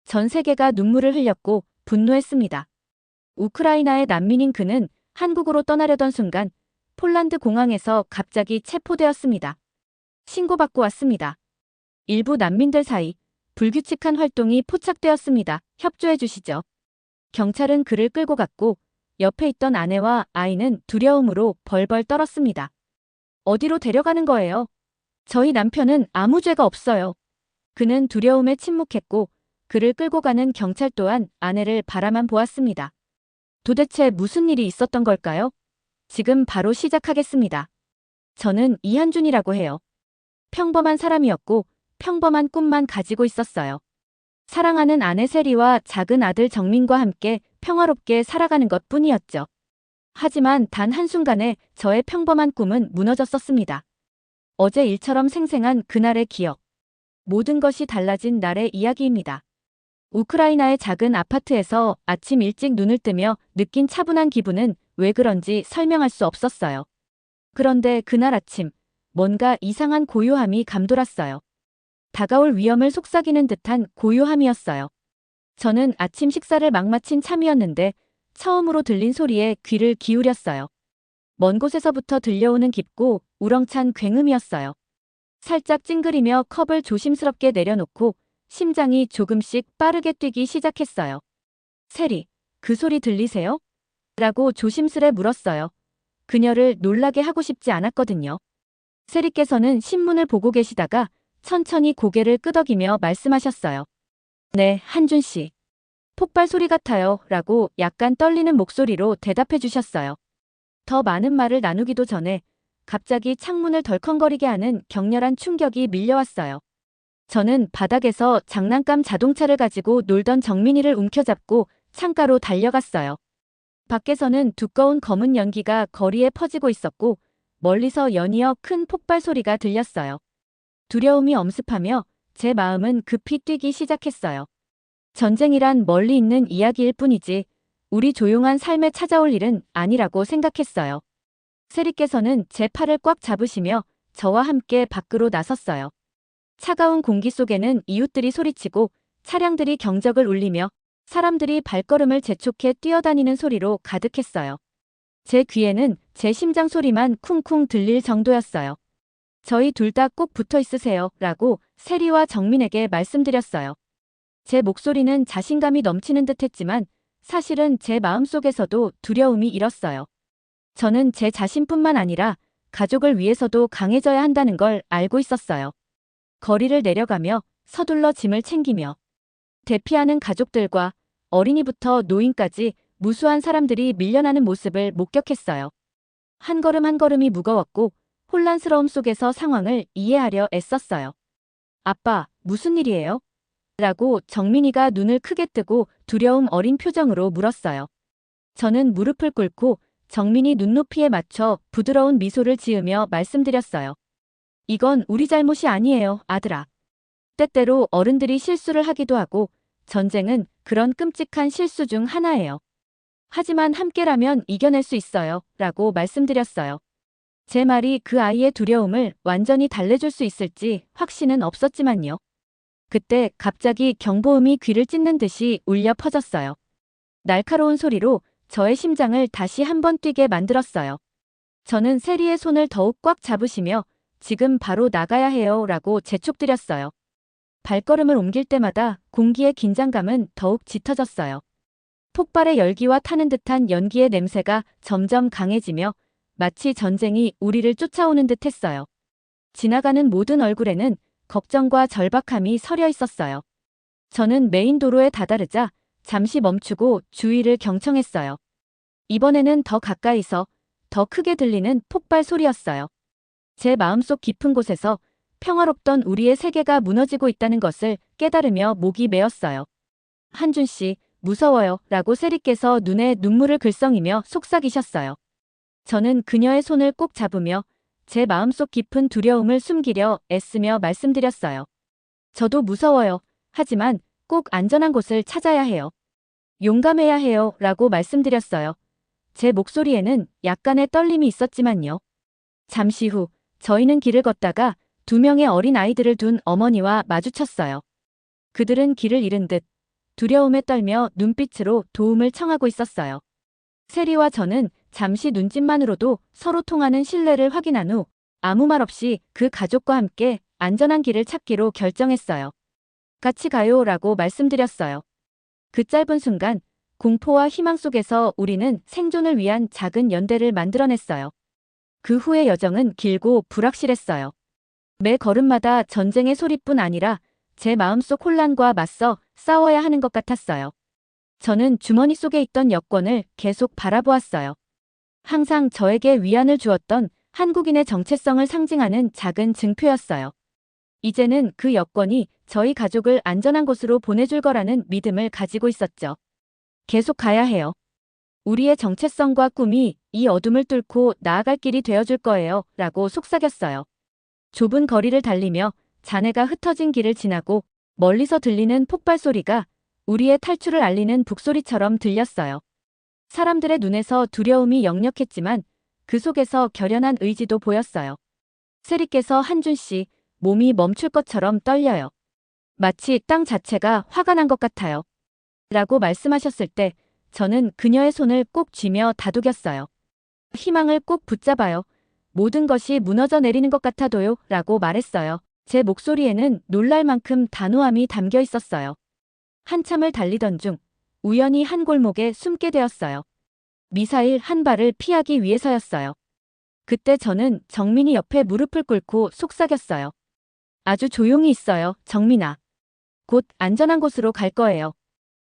전 세계가 눈물을 흘렸고 분노했습니다. 우크라이나의 난민인 그는 한국으로 떠나려던 순간 폴란드 공항에서 갑자기 체포되었습니다. 신고받고 왔습니다. 일부 난민들 사이 불규칙한 활동이 포착되었습니다. 협조해 주시죠. 경찰은 그를 끌고 갔고 옆에 있던 아내와 아이는 두려움으로 벌벌 떨었습니다. 어디로 데려가는 거예요? 저희 남편은 아무 죄가 없어요. 그는 두려움에 침묵했고 그를 끌고 가는 경찰 또한 아내를 바라만 보았습니다. 도대체 무슨 일이 있었던 걸까요? 지금 바로 시작하겠습니다. 저는 이한준이라고 해요. 평범한 사람이었고 평범한 꿈만 가지고 있었어요. 사랑하는 아내 세리와 작은 아들 정민과 함께 평화롭게 살아가는 것뿐이었죠. 하지만 단 한순간에 저의 평범한 꿈은 무너졌었습니다. 어제 일처럼 생생한 그날의 기억. 모든 것이 달라진 날의 이야기입니다. 우크라이나의 작은 아파트에서 아침 일찍 눈을 뜨며 느낀 차분한 기분은 왜 그런지 설명할 수 없었어요. 그런데 그날 아침 뭔가 이상한 고요함이 감돌았어요. 다가올 위험을 속삭이는 듯한 고요함이었어요. 저는 아침 식사를 막 마친 참이었는데 처음으로 들린 소리에 귀를 기울였어요. 먼 곳에서부터 들려오는 깊고 우렁찬 굉음이었어요. 살짝 찡그리며 컵을 조심스럽게 내려놓고 심장이 조금씩 빠르게 뛰기 시작했어요. 세리, 그 소리 들리세요? 라고 조심스레 물었어요. 그녀를 놀라게 하고 싶지 않았거든요. 세리께서는 신문을 보고 계시다가 천천히 고개를 끄덕이며 말씀하셨어요. 네, 한준 씨. 폭발 소리 같아요. 라고 약간 떨리는 목소리로 대답해 주셨어요. 더 많은 말을 나누기도 전에 갑자기 창문을 덜컹거리게 하는 격렬한 충격이 밀려왔어요. 저는 바닥에서 장난감 자동차를 가지고 놀던 정민이를 움켜잡고 창가로 달려갔어요. 밖에서는 두꺼운 검은 연기가 거리에 퍼지고 있었고 멀리서 연이어 큰 폭발 소리가 들렸어요. 두려움이 엄습하며 제 마음은 급히 뛰기 시작했어요. 전쟁이란 멀리 있는 이야기일 뿐이지 우리 조용한 삶에 찾아올 일은 아니라고 생각했어요. 세리께서는 제 팔을 꽉 잡으시며 저와 함께 밖으로 나섰어요. 차가운 공기 속에는 이웃들이 소리치고 차량들이 경적을 울리며 사람들이 발걸음을 재촉해 뛰어다니는 소리로 가득했어요. 제 귀에는 제 심장 소리만 쿵쿵 들릴 정도였어요. 저희 둘 다 꼭 붙어 있으세요. 라고 세리와 정민에게 말씀드렸어요. 제 목소리는 자신감이 넘치는 듯 했지만 사실은 제 마음속에서도 두려움이 일었어요. 저는 제 자신뿐만 아니라 가족을 위해서도 강해져야 한다는 걸 알고 있었어요. 거리를 내려가며 서둘러 짐을 챙기며 대피하는 가족들과 어린이부터 노인까지 무수한 사람들이 밀려나는 모습을 목격했어요. 한 걸음 한 걸음이 무거웠고 혼란스러움 속에서 상황을 이해하려 애썼어요. 아빠, 무슨 일이에요? 라고 정민이가 눈을 크게 뜨고 두려움 어린 표정으로 물었어요. 저는 무릎을 꿇고 정민이 눈높이에 맞춰 부드러운 미소를 지으며 말씀드렸어요. 이건 우리 잘못이 아니에요, 아들아. 때때로 어른들이 실수를 하기도 하고 전쟁은 그런 끔찍한 실수 중 하나예요. 하지만 함께라면 이겨낼 수 있어요. 라고 말씀드렸어요. 제 말이 그 아이의 두려움을 완전히 달래줄 수 있을지 확신은 없었지만요. 그때 갑자기 경보음이 귀를 찢는 듯이 울려 퍼졌어요. 날카로운 소리로 저의 심장을 다시 한번 뛰게 만들었어요. 저는 세리의 손을 더욱 꽉 잡으시며 지금 바로 나가야 해요. 라고 재촉드렸어요. 발걸음을 옮길 때마다 공기의 긴장감은 더욱 짙어졌어요. 폭발의 열기와 타는 듯한 연기의 냄새가 점점 강해지며 마치 전쟁이 우리를 쫓아오는 듯 했어요. 지나가는 모든 얼굴에는 걱정과 절박함이 서려 있었어요. 저는 메인 도로에 다다르자 잠시 멈추고 주위를 경청했어요. 이번에는 더 가까이서 더 크게 들리는 폭발 소리였어요. 제 마음속 깊은 곳에서 평화롭던 우리의 세계가 무너지고 있다는 것을 깨달으며 목이 메었어요. 한준 씨, 무서워요. 라고 세리께서 눈에 눈물을 글썽이며 속삭이셨어요. 저는 그녀의 손을 꼭 잡으며 제 마음속 깊은 두려움을 숨기려 애쓰며 말씀드렸어요. 저도 무서워요. 하지만 꼭 안전한 곳을 찾아야 해요. 용감해야 해요. 라고 말씀드렸어요. 제 목소리에는 약간의 떨림이 있었지만요. 잠시 후 저희는 길을 걷다가 2명의 어린 아이들을 둔 어머니와 마주쳤어요. 그들은 길을 잃은 듯 두려움에 떨며 눈빛으로 도움을 청하고 있었어요. 세리와 저는 잠시 눈짓만으로도 서로 통하는 신뢰를 확인한 후 아무 말 없이 그 가족과 함께 안전한 길을 찾기로 결정했어요. 같이 가요라고 말씀드렸어요. 그 짧은 순간 공포와 희망 속에서 우리는 생존을 위한 작은 연대를 만들어냈어요. 그 후의 여정은 길고 불확실했어요. 매 걸음마다 전쟁의 소리뿐 아니라 제 마음속 혼란과 맞서 싸워야 하는 것 같았어요. 저는 주머니 속에 있던 여권을 계속 바라보았어요. 항상 저에게 위안을 주었던 한국인의 정체성을 상징하는 작은 증표였어요. 이제는 그 여권이 저희 가족을 안전한 곳으로 보내줄 거라는 믿음을 가지고 있었죠. 계속 가야 해요. 우리의 정체성과 꿈이 이 어둠을 뚫고 나아갈 길이 되어줄 거예요. 라고 속삭였어요. 좁은 거리를 달리며 잔해가 흩어진 길을 지나고 멀리서 들리는 폭발 소리가 우리의 탈출을 알리는 북소리처럼 들렸어요. 사람들의 눈에서 두려움이 역력했지만 그 속에서 결연한 의지도 보였어요. 세리께서 한준 씨, 몸이 멈출 것처럼 떨려요. 마치 땅 자체가 화가 난 것 같아요. 라고 말씀하셨을 때 저는 그녀의 손을 꼭 쥐며 다독였어요. 희망을 꼭 붙잡아요. 모든 것이 무너져 내리는 것 같아도요. 라고 말했어요. 제 목소리에는 놀랄 만큼 단호함이 담겨 있었어요. 한참을 달리던 중 우연히 한 골목에 숨게 되었어요. 미사일 한 발을 피하기 위해서였어요. 그때 저는 정민이 옆에 무릎을 꿇고 속삭였어요. 아주 조용히 있어요, 정민아. 곧 안전한 곳으로 갈 거예요.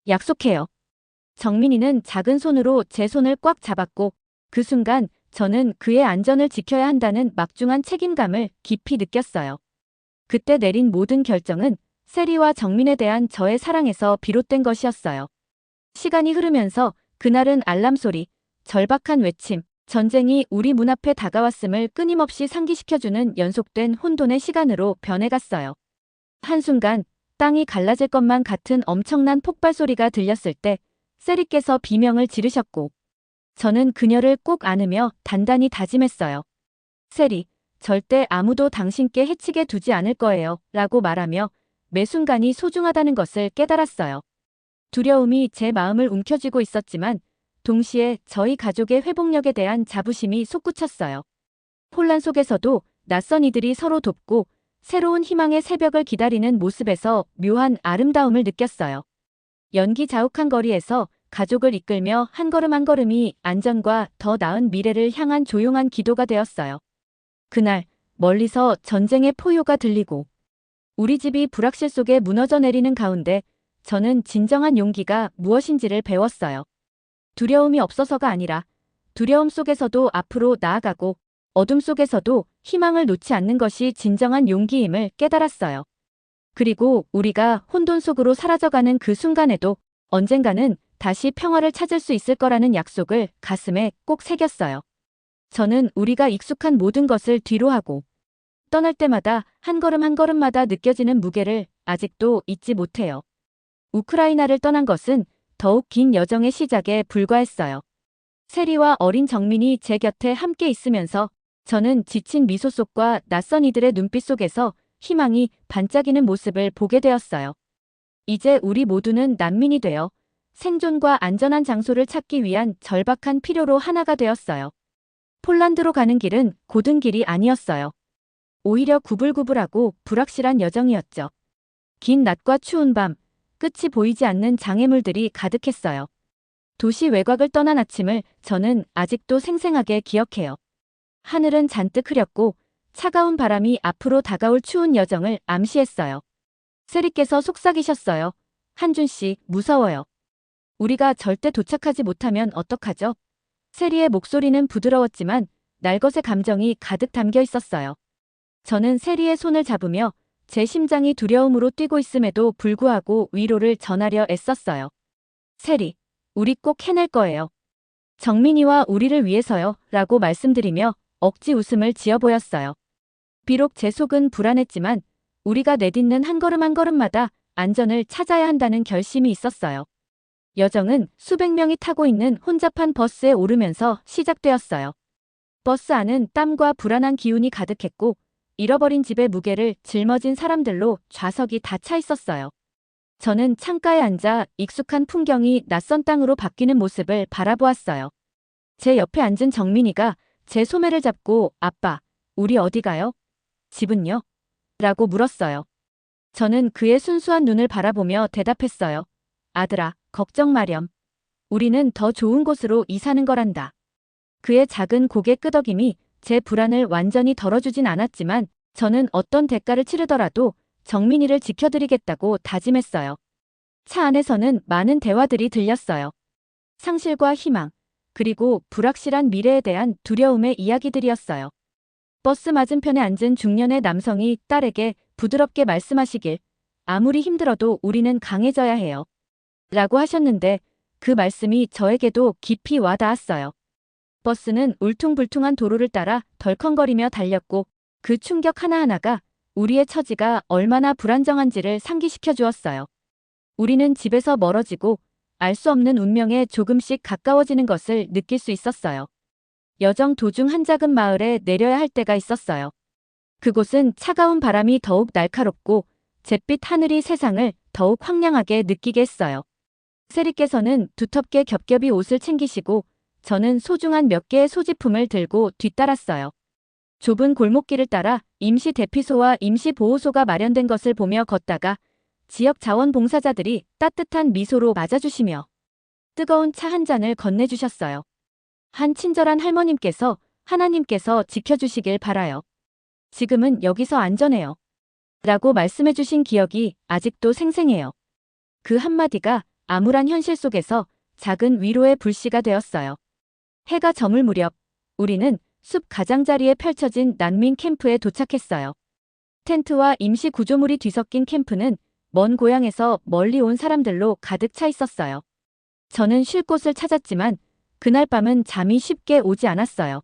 약속해요. 정민이는 작은 손으로 제 손을 꽉 잡았고 그 순간 저는 그의 안전을 지켜야 한다는 막중한 책임감을 깊이 느꼈어요. 그때 내린 모든 결정은 세리와 정민에 대한 저의 사랑에서 비롯된 것이었어요. 시간이 흐르면서 그날은 알람 소리, 절박한 외침, 전쟁이 우리 문 앞에 다가왔음을 끊임없이 상기시켜주는 연속된 혼돈의 시간으로 변해갔어요. 한순간 땅이 갈라질 것만 같은 엄청난 폭발 소리가 들렸을 때 세리께서 비명을 지르셨고 저는 그녀를 꼭 안으며 단단히 다짐했어요. 세리, 절대 아무도 당신께 해치게 두지 않을 거예요. 라고 말하며 매 순간이 소중하다는 것을 깨달았어요. 두려움이 제 마음을 움켜쥐고 있었지만 동시에 저희 가족의 회복력에 대한 자부심이 솟구쳤어요. 혼란 속에서도 낯선 이들이 서로 돕고 새로운 희망의 새벽을 기다리는 모습에서 묘한 아름다움을 느꼈어요. 연기자욱한 거리에서 가족을 이끌며 한 걸음 한 걸음이 안전과 더 나은 미래를 향한 조용한 기도가 되었어요. 그날 멀리서 전쟁의 포효가 들리고 우리 집이 불확실 속에 무너져 내리는 가운데 저는 진정한 용기가 무엇인지를 배웠어요. 두려움이 없어서가 아니라 두려움 속에서도 앞으로 나아가고 어둠 속에서도 희망을 놓지 않는 것이 진정한 용기임을 깨달았어요. 그리고 우리가 혼돈 속으로 사라져가는 그 순간에도 언젠가는 다시 평화를 찾을 수 있을 거라는 약속을 가슴에 꼭 새겼어요. 저는 우리가 익숙한 모든 것을 뒤로하고 떠날 때마다 한 걸음 한 걸음마다 느껴지는 무게를 아직도 잊지 못해요. 우크라이나를 떠난 것은 더욱 긴 여정의 시작에 불과했어요. 세리와 어린 정민이 제 곁에 함께 있으면서 저는 지친 미소 속과 낯선 이들의 눈빛 속에서 희망이 반짝이는 모습을 보게 되었어요. 이제 우리 모두는 난민이 되어 생존과 안전한 장소를 찾기 위한 절박한 필요로 하나가 되었어요. 폴란드로 가는 길은 고든 길이 아니었어요. 오히려 구불구불하고 불확실한 여정이었죠. 긴 낮과 추운 밤, 끝이 보이지 않는 장애물들이 가득했어요. 도시 외곽을 떠난 아침을 저는 아직도 생생하게 기억해요. 하늘은 잔뜩 흐렸고 차가운 바람이 앞으로 다가올 추운 여정을 암시했어요. 세리께서 속삭이셨어요. 한준 씨, 무서워요. 우리가 절대 도착하지 못하면 어떡하죠? 세리의 목소리는 부드러웠지만 날것의 감정이 가득 담겨 있었어요. 저는 세리의 손을 잡으며 제 심장이 두려움으로 뛰고 있음에도 불구하고 위로를 전하려 애썼어요. 세리, 우리 꼭 해낼 거예요. 정민이와 우리를 위해서요. 라고 말씀드리며 억지 웃음을 지어 보였어요. 비록 제 속은 불안했지만 우리가 내딛는 한 걸음 한 걸음마다 안전을 찾아야 한다는 결심이 있었어요. 여정은 수백 명이 타고 있는 혼잡한 버스에 오르면서 시작되었어요. 버스 안은 땀과 불안한 기운이 가득했고 잃어버린 집의 무게를 짊어진 사람들로 좌석이 다 차 있었어요. 저는 창가에 앉아 익숙한 풍경이 낯선 땅으로 바뀌는 모습을 바라보았어요. 제 옆에 앉은 정민이가 제 소매를 잡고 아빠, 우리 어디 가요? 집은요? 라고 물었어요. 저는 그의 순수한 눈을 바라보며 대답했어요. 아들아, 걱정 마렴. 우리는 더 좋은 곳으로 이사는 거란다. 그의 작은 고개 끄덕임이 제 불안을 완전히 덜어주진 않았지만 저는 어떤 대가를 치르더라도 정민이를 지켜드리겠다고 다짐했어요. 차 안에서는 많은 대화들이 들렸어요. 상실과 희망, 그리고 불확실한 미래에 대한 두려움의 이야기들이었어요. 버스 맞은편에 앉은 중년의 남성이 딸에게 부드럽게 말씀하시길, 아무리 힘들어도 우리는 강해져야 해요. 라고 하셨는데 그 말씀이 저에게도 깊이 와닿았어요. 버스는 울퉁불퉁한 도로를 따라 덜컹거리며 달렸고 그 충격 하나하나가 우리의 처지가 얼마나 불안정한지를 상기시켜 주었어요. 우리는 집에서 멀어지고 알 수 없는 운명에 조금씩 가까워지는 것을 느낄 수 있었어요. 여정 도중 한 작은 마을에 내려야 할 때가 있었어요. 그곳은 차가운 바람이 더욱 날카롭고 잿빛 하늘이 세상을 더욱 황량하게 느끼게 했어요. 세리께서는 두텁게 겹겹이 옷을 챙기시고 저는 소중한 몇 개의 소지품을 들고 뒤따랐어요. 좁은 골목길을 따라 임시 대피소와 임시 보호소가 마련된 것을 보며 걷다가 지역 자원봉사자들이 따뜻한 미소로 맞아주시며 뜨거운 차 한 잔을 건네주셨어요. 한 친절한 할머님께서 하나님께서 지켜주시길 바라요. 지금은 여기서 안전해요. 라고 말씀해주신 기억이 아직도 생생해요. 그 한마디가 암울한 현실 속에서 작은 위로의 불씨가 되었어요. 해가 저물 무렵 우리는 숲 가장자리에 펼쳐진 난민 캠프에 도착했어요. 텐트와 임시 구조물이 뒤섞인 캠프는 먼 고향에서 멀리 온 사람들로 가득 차 있었어요. 저는 쉴 곳을 찾았지만 그날 밤은 잠이 쉽게 오지 않았어요.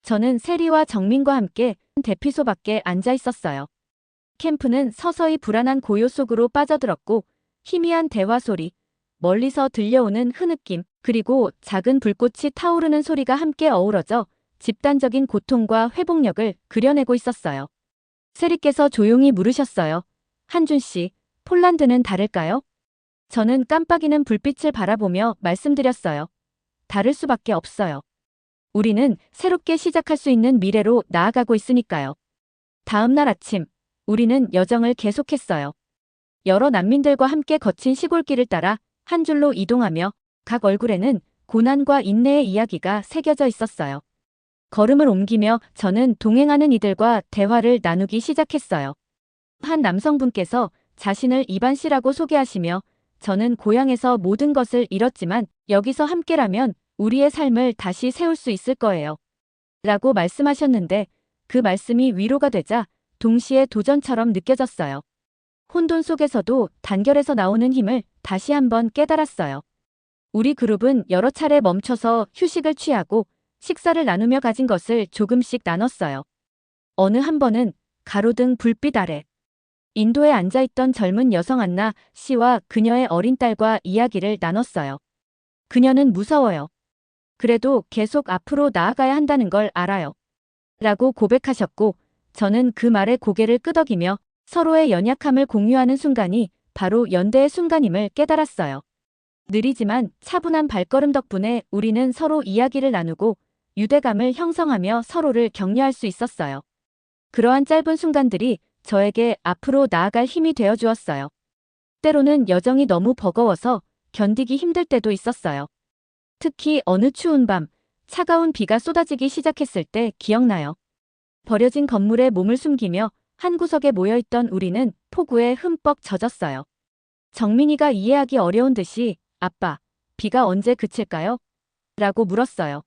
저는 세리와 정민과 함께 대피소 밖에 앉아 있었어요. 캠프는 서서히 불안한 고요 속으로 빠져들었고 희미한 대화 소리, 멀리서 들려오는 흐느낌, 그리고 작은 불꽃이 타오르는 소리가 함께 어우러져 집단적인 고통과 회복력을 그려내고 있었어요. 세리께서 조용히 물으셨어요. 한준 씨, 폴란드는 다를까요? 저는 깜빡이는 불빛을 바라보며 말씀드렸어요. 다를 수밖에 없어요. 우리는 새롭게 시작할 수 있는 미래로 나아가고 있으니까요. 다음 날 아침, 우리는 여정을 계속했어요. 여러 난민들과 함께 거친 시골길을 따라 한 줄로 이동하며 각 얼굴에는 고난과 인내의 이야기가 새겨져 있었어요. 걸음을 옮기며 저는 동행하는 이들과 대화를 나누기 시작했어요. 한 남성분께서 자신을 이반 씨라고 소개하시며 저는 고향에서 모든 것을 잃었지만 여기서 함께라면 우리의 삶을 다시 세울 수 있을 거예요. 라고 말씀하셨는데 그 말씀이 위로가 되자 동시에 도전처럼 느껴졌어요. 혼돈 속에서도 단결해서 나오는 힘을 다시 한번 깨달았어요. 우리 그룹은 여러 차례 멈춰서 휴식을 취하고 식사를 나누며 가진 것을 조금씩 나눴어요. 어느 한 번은 가로등 불빛 아래 인도에 앉아있던 젊은 여성 안나 씨와 그녀의 어린 딸과 이야기를 나눴어요. 그녀는 무서워요. 그래도 계속 앞으로 나아가야 한다는 걸 알아요. 라고 고백하셨고 저는 그 말에 고개를 끄덕이며 서로의 연약함을 공유하는 순간이 바로 연대의 순간임을 깨달았어요. 느리지만 차분한 발걸음 덕분에 우리는 서로 이야기를 나누고 유대감을 형성하며 서로를 격려할 수 있었어요. 그러한 짧은 순간들이 저에게 앞으로 나아갈 힘이 되어 주었어요. 때로는 여정이 너무 버거워서 견디기 힘들 때도 있었어요. 특히 어느 추운 밤, 차가운 비가 쏟아지기 시작했을 때 기억나요. 버려진 건물에 몸을 숨기며 한 구석에 모여있던 우리는 폭우에 흠뻑 젖었어요. 정민이가 이해하기 어려운 듯이 아빠, 비가 언제 그칠까요? 라고 물었어요.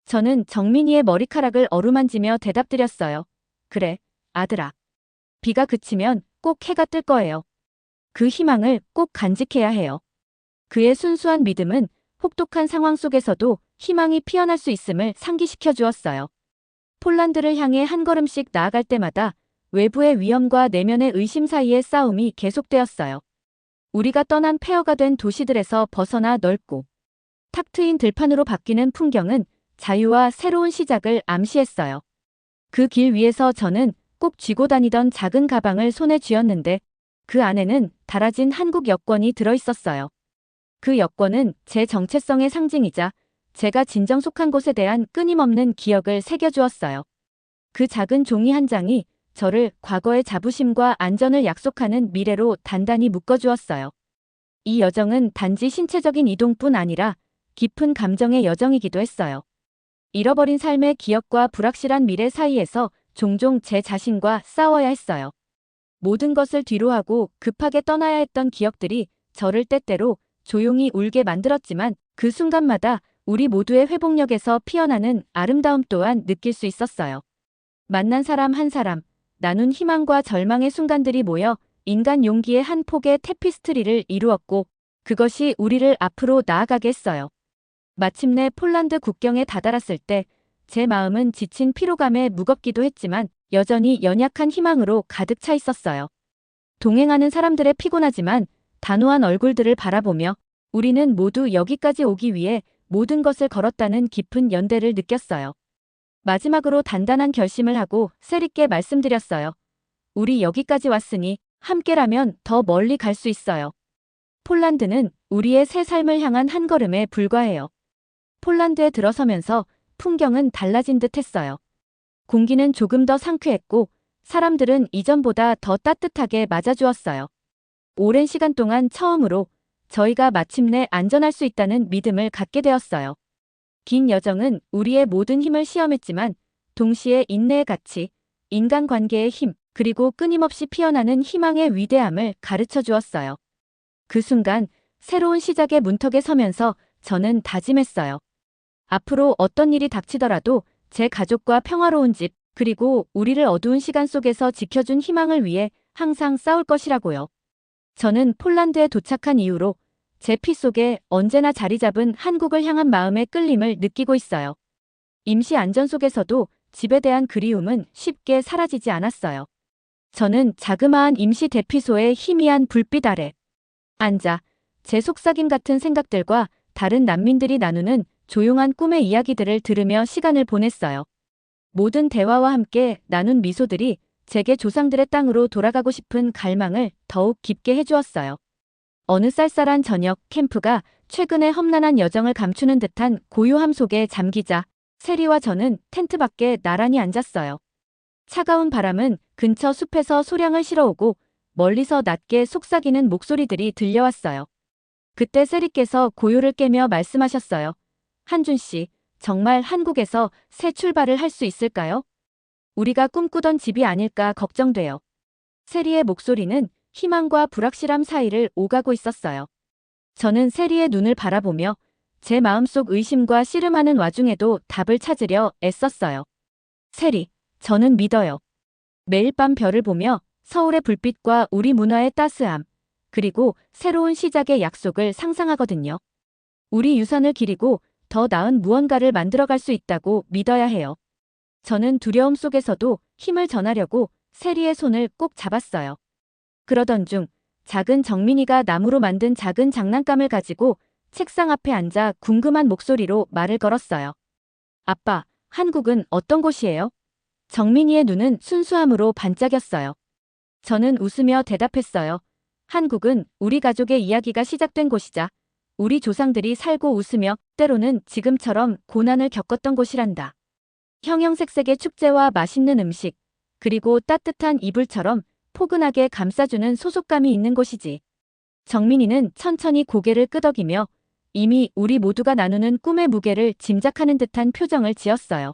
저는 정민이의 머리카락을 어루만지며 대답드렸어요. 그래, 아들아. 비가 그치면 꼭 해가 뜰 거예요. 그 희망을 꼭 간직해야 해요. 그의 순수한 믿음은 혹독한 상황 속에서도 희망이 피어날 수 있음을 상기시켜 주었어요. 폴란드를 향해 한 걸음씩 나아갈 때마다 외부의 위험과 내면의 의심 사이의 싸움이 계속되었어요. 우리가 떠난 폐허가 된 도시들에서 벗어나 넓고 탁 트인 들판으로 바뀌는 풍경은 자유와 새로운 시작을 암시했어요. 그 길 위에서 저는 꼭 쥐고 다니던 작은 가방을 손에 쥐었는데 그 안에는 달아진 한국 여권이 들어있었어요. 그 여권은 제 정체성의 상징이자 제가 진정 속한 곳에 대한 끊임없는 기억을 새겨주었어요. 그 작은 종이 한 장이 저를 과거의 자부심과 안전을 약속하는 미래로 단단히 묶어주었어요. 이 여정은 단지 신체적인 이동뿐 아니라 깊은 감정의 여정이기도 했어요. 잃어버린 삶의 기억과 불확실한 미래 사이에서 종종 제 자신과 싸워야 했어요. 모든 것을 뒤로하고 급하게 떠나야 했던 기억들이 저를 때때로 조용히 울게 만들었지만 그 순간마다 우리 모두의 회복력에서 피어나는 아름다움 또한 느낄 수 있었어요. 만난 사람 한 사람, 나눈 희망과 절망의 순간들이 모여 인간 용기의 한 폭의 테피스트리를 이루었고 그것이 우리를 앞으로 나아가게 했어요. 마침내 폴란드 국경에 다다랐을 때 제 마음은 지친 피로감에 무겁기도 했지만 여전히 연약한 희망으로 가득 차 있었어요. 동행하는 사람들의 피곤하지만 단호한 얼굴들을 바라보며 우리는 모두 여기까지 오기 위해 모든 것을 걸었다는 깊은 연대를 느꼈어요. 마지막으로 단단한 결심을 하고 세리께 말씀드렸어요. 우리 여기까지 왔으니 함께라면 더 멀리 갈 수 있어요. 폴란드는 우리의 새 삶을 향한 한 걸음에 불과해요. 폴란드에 들어서면서 풍경은 달라진 듯 했어요. 공기는 조금 더 상쾌했고 사람들은 이전보다 더 따뜻하게 맞아주었어요. 오랜 시간 동안 처음으로 저희가 마침내 안전할 수 있다는 믿음을 갖게 되었어요. 긴 여정은 우리의 모든 힘을 시험했지만 동시에 인내의 가치, 인간관계의 힘, 그리고 끊임없이 피어나는 희망의 위대함을 가르쳐 주었어요. 그 순간 새로운 시작의 문턱에 서면서 저는 다짐했어요. 앞으로 어떤 일이 닥치더라도 제 가족과 평화로운 집, 그리고 우리를 어두운 시간 속에서 지켜준 희망을 위해 항상 싸울 것이라고요. 저는 폴란드에 도착한 이후로 제 피 속에 언제나 자리 잡은 한국을 향한 마음의 끌림을 느끼고 있어요. 임시 안전 속에서도 집에 대한 그리움은 쉽게 사라지지 않았어요. 저는 자그마한 임시 대피소의 희미한 불빛 아래 앉아 제 속삭임 같은 생각들과 다른 난민들이 나누는 조용한 꿈의 이야기들을 들으며 시간을 보냈어요. 모든 대화와 함께 나눈 미소들이 제게 조상들의 땅으로 돌아가고 싶은 갈망을 더욱 깊게 해주었어요. 어느 쌀쌀한 저녁 캠프가 최근의 험난한 여정을 감추는 듯한 고요함 속에 잠기자 세리와 저는 텐트 밖에 나란히 앉았어요. 차가운 바람은 근처 숲에서 소량을 실어오고 멀리서 낮게 속삭이는 목소리들이 들려왔어요. 그때 세리께서 고요를 깨며 말씀하셨어요. 한준 씨, 정말 한국에서 새 출발을 할 수 있을까요? 우리가 꿈꾸던 집이 아닐까 걱정돼요. 세리의 목소리는 희망과 불확실함 사이를 오가고 있었어요. 저는 세리의 눈을 바라보며 제 마음속 의심과 씨름하는 와중에도 답을 찾으려 애썼어요. 세리, 저는 믿어요. 매일 밤 별을 보며 서울의 불빛과 우리 문화의 따스함, 그리고 새로운 시작의 약속을 상상하거든요. 우리 유산을 기리고 더 나은 무언가를 만들어갈 수 있다고 믿어야 해요. 저는 두려움 속에서도 힘을 전하려고 세리의 손을 꼭 잡았어요. 그러던 중 작은 정민이가 나무로 만든 작은 장난감을 가지고 책상 앞에 앉아 궁금한 목소리로 말을 걸었어요. 아빠, 한국은 어떤 곳이에요? 정민이의 눈은 순수함으로 반짝였어요. 저는 웃으며 대답했어요. 한국은 우리 가족의 이야기가 시작된 곳이자 우리 조상들이 살고 웃으며 때로는 지금처럼 고난을 겪었던 곳이란다. 형형색색의 축제와 맛있는 음식, 그리고 따뜻한 이불처럼 포근하게 감싸주는 소속감이 있는 곳이지. 정민이는 천천히 고개를 끄덕이며 이미 우리 모두가 나누는 꿈의 무게를 짐작하는 듯한 표정을 지었어요.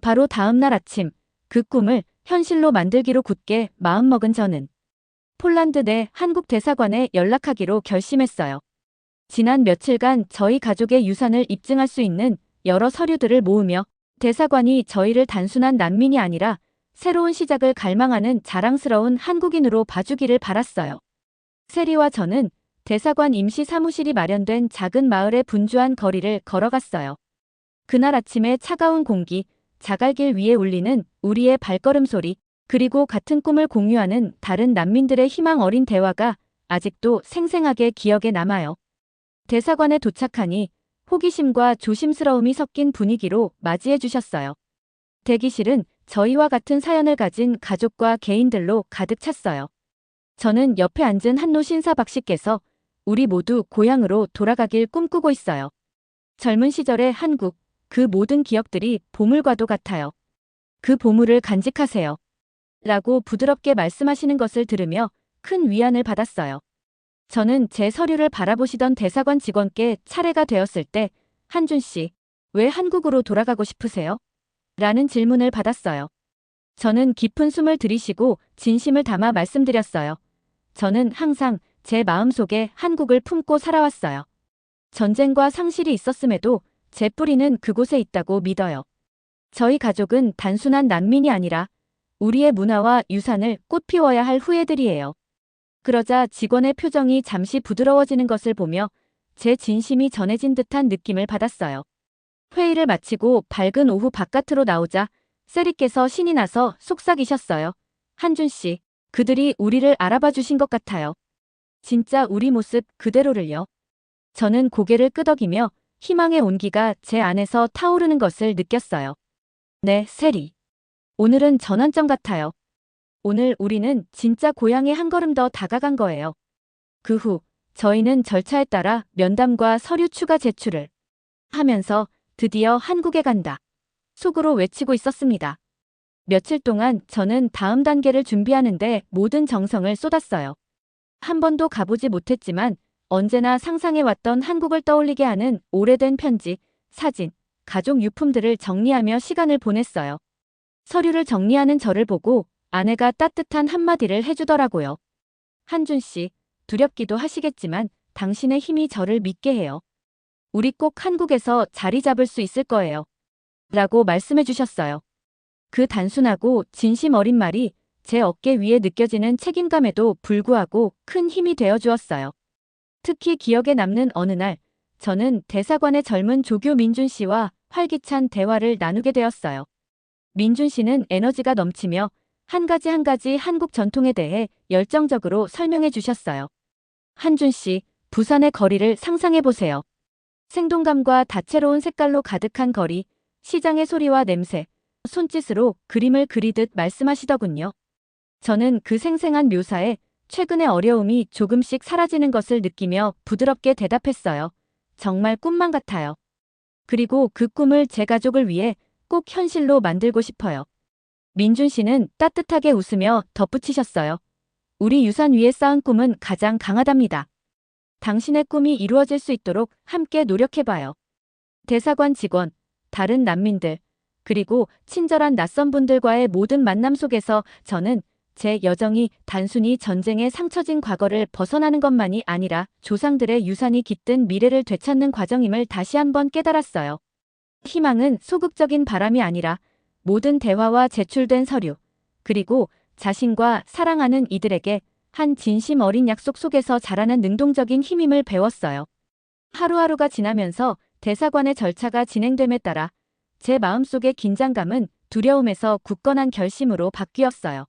바로 다음 날 아침, 그 꿈을 현실로 만들기로 굳게 마음먹은 저는 폴란드 내 한국 대사관에 연락하기로 결심했어요. 지난 며칠간 저희 가족의 유산을 입증할 수 있는 여러 서류들을 모으며 대사관이 저희를 단순한 난민이 아니라 새로운 시작을 갈망하는 자랑스러운 한국인으로 봐주기를 바랐어요. 세리와 저는 대사관 임시 사무실이 마련된 작은 마을의 분주한 거리를 걸어갔어요. 그날 아침의 차가운 공기, 자갈길 위에 울리는 우리의 발걸음 소리, 그리고 같은 꿈을 공유하는 다른 난민들의 희망 어린 대화가 아직도 생생하게 기억에 남아요. 대사관에 도착하니 호기심과 조심스러움이 섞인 분위기로 맞이해 주셨어요. 대기실은 저희와 같은 사연을 가진 가족과 개인들로 가득 찼어요. 저는 옆에 앉은 한노 신사박 씨께서 우리 모두 고향으로 돌아가길 꿈꾸고 있어요. 젊은 시절의 한국, 그 모든 기억들이 보물과도 같아요. 그 보물을 간직하세요. 라고 부드럽게 말씀하시는 것을 들으며 큰 위안을 받았어요. 저는 제 서류를 바라보시던 대사관 직원께 차례가 되었을 때 한준 씨, 왜 한국으로 돌아가고 싶으세요? 라는 질문을 받았어요. 저는 깊은 숨을 들이쉬고 진심을 담아 말씀드렸어요. 저는 항상 제 마음속에 한국을 품고 살아왔어요. 전쟁과 상실이 있었음에도 제 뿌리는 그곳에 있다고 믿어요. 저희 가족은 단순한 난민이 아니라 우리의 문화와 유산을 꽃피워야 할 후예들이에요. 그러자 직원의 표정이 잠시 부드러워지는 것을 보며 제 진심이 전해진 듯한 느낌을 받았어요. 회의를 마치고 밝은 오후 바깥으로 나오자 세리께서 신이 나서 속삭이셨어요. 한준 씨, 그들이 우리를 알아봐 주신 것 같아요. 진짜 우리 모습 그대로를요. 저는 고개를 끄덕이며 희망의 온기가 제 안에서 타오르는 것을 느꼈어요. 네, 세리. 오늘은 전환점 같아요. 오늘 우리는 진짜 고향에 한 걸음 더 다가간 거예요. 그 후 저희는 절차에 따라 면담과 서류 추가 제출을 하면서 드디어 한국에 간다. 속으로 외치고 있었습니다. 며칠 동안 저는 다음 단계를 준비하는데 모든 정성을 쏟았어요. 한 번도 가보지 못했지만 언제나 상상해왔던 한국을 떠올리게 하는 오래된 편지, 사진, 가족 유품들을 정리하며 시간을 보냈어요. 서류를 정리하는 저를 보고 아내가 따뜻한 한마디를 해주더라고요. 한준 씨, 두렵기도 하시겠지만 당신의 힘이 저를 믿게 해요. 우리 꼭 한국에서 자리 잡을 수 있을 거예요. 라고 말씀해 주셨어요. 그 단순하고 진심 어린 말이 제 어깨 위에 느껴지는 책임감에도 불구하고 큰 힘이 되어 주었어요. 특히 기억에 남는 어느 날, 저는 대사관의 젊은 조교 민준 씨와 활기찬 대화를 나누게 되었어요. 민준 씨는 에너지가 넘치며 한 가지 한국 전통에 대해 열정적으로 설명해 주셨어요. 한준 씨, 부산의 거리를 상상해 보세요. 생동감과 다채로운 색깔로 가득한 거리, 시장의 소리와 냄새, 손짓으로 그림을 그리듯 말씀하시더군요. 저는 그 생생한 묘사에 최근의 어려움이 조금씩 사라지는 것을 느끼며 부드럽게 대답했어요. 정말 꿈만 같아요. 그리고 그 꿈을 제 가족을 위해 꼭 현실로 만들고 싶어요. 민준 씨는 따뜻하게 웃으며 덧붙이셨어요. 우리 유산 위에 쌓은 꿈은 가장 강하답니다. 당신의 꿈이 이루어질 수 있도록 함께 노력해봐요. 대사관 직원, 다른 난민들, 그리고 친절한 낯선 분들과의 모든 만남 속에서 저는 제 여정이 단순히 전쟁에 상처진 과거를 벗어나는 것만이 아니라 조상들의 유산이 깃든 미래를 되찾는 과정임을 다시 한번 깨달았어요. 희망은 소극적인 바람이 아니라 모든 대화와 제출된 서류, 그리고 자신과 사랑하는 이들에게 한 진심 어린 약속 속에서 자라는 능동적인 힘임을 배웠어요. 하루하루가 지나면서 대사관의 절차가 진행됨에 따라 제 마음속의 긴장감은 두려움에서 굳건한 결심으로 바뀌었어요.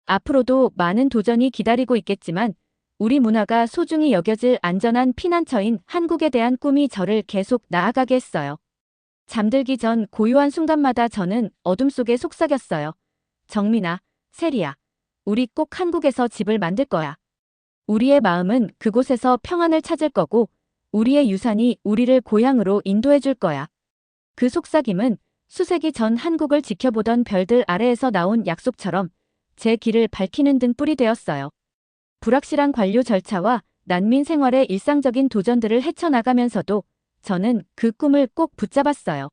앞으로도 많은 도전이 기다리고 있겠지만 우리 문화가 소중히 여겨질 안전한 피난처인 한국에 대한 꿈이 저를 계속 나아가게 했어요. 잠들기 전 고요한 순간마다 저는 어둠 속에 속삭였어요. 정민아, 세리야, 우리 꼭 한국에서 집을 만들 거야. 우리의 마음은 그곳에서 평안을 찾을 거고 우리의 유산이 우리를 고향으로 인도해 줄 거야. 그 속삭임은 수세기 전 한국을 지켜보던 별들 아래에서 나온 약속처럼 제 길을 밝히는 등불이 되었어요. 불확실한 관료 절차와 난민 생활의 일상적인 도전들을 헤쳐나가면서도 저는 그 꿈을 꼭 붙잡았어요.